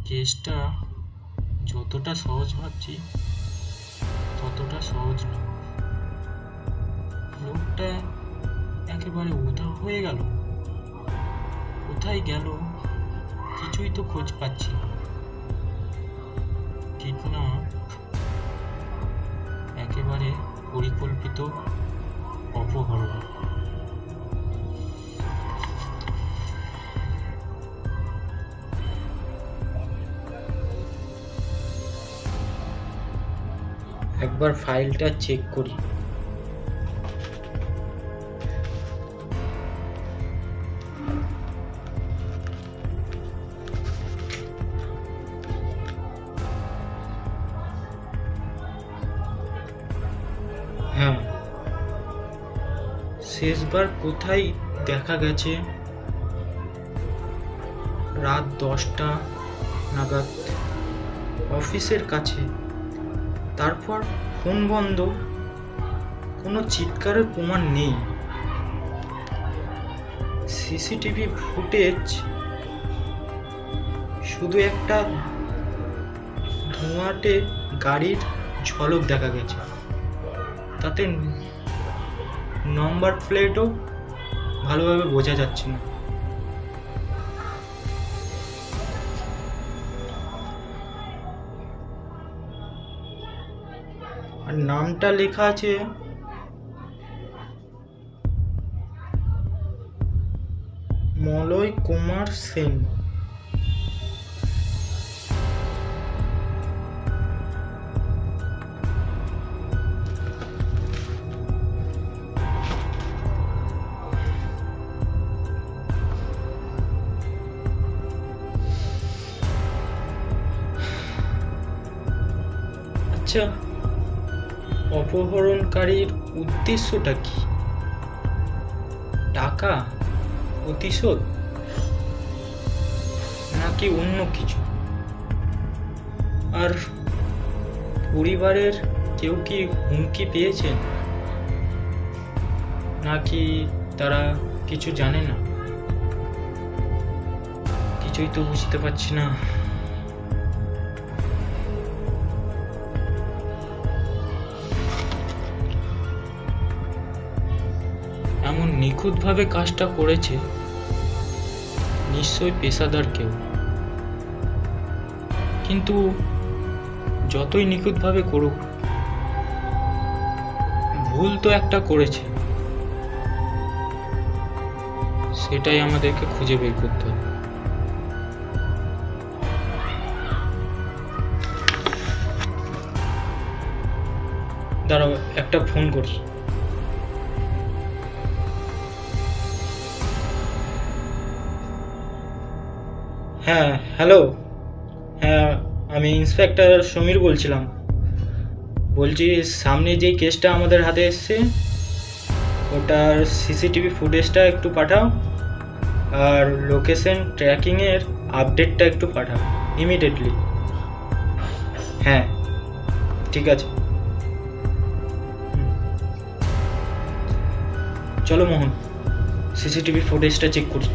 কেসটা যতটা সহজ ভাবছি ততটা সহজ না। লোকটা একেবারে উধাও হয়ে গেল। কোথায় গেল কিছুই তো খোঁজ পাচ্ছি না। কিডন্যাপ একেবারে পরিকল্পিত অপহরণ। একবার ফাইলটা চেক করি। হ্যাঁ, শেষবার কোথায় দেখা গেছে রাত 10টা নাগাদ অফিসের কাছে। তারপর ফোন বন্ধ, কোনো চিৎকারের প্রমাণ নেই। সিসিটিভি ফুটেজ শুধু একটা ধোঁয়াটে গাড়ির ঝলক দেখা গেছে। তাতে নাম্বার প্লেটও ভালোভাবে বোঝা যাচ্ছে না। আর নামটা লেখা আছে মলয় কুমার সেন। আচ্ছা, অপহরণকারীর উদ্দেশ্যটা কি? টাকা, প্রতিশোধ, নাকি অন্য কিছু? আর পরিবারের কেউ কি হুমকি পেয়েছেন, নাকি তারা কিছু জানে না? কিছুই তো বুঝতে পারছি না। এমন নিখুঁতভাবে কাজটা করেছে নিশ্চয়ই পেশাদার কেউ। কিন্তু যতই নিখুঁতভাবে করুক, ভুল তো একটা করেছে। সেটাই আমাদেরকে খুঁজে বের করতে হবে। দাঁড়াও, একটা ফোন করি। হ্যাঁ, হ্যালো। হ্যাঁ, আমি ইন্সপেক্টর সমীর বলছিলাম। বলছি, সামনে যেই কেসটা আমাদের হাতে এসছে ওটার সিসিটিভি ফুটেজটা একটু পাঠাও, আর লোকেশন ট্র্যাকিংয়ের আপডেটটা একটু পাঠাও ইমিডিয়েটলি। হ্যাঁ, ঠিক আছে। চলো মোহন, সিসিটিভি ফুটেজটা চেক করি।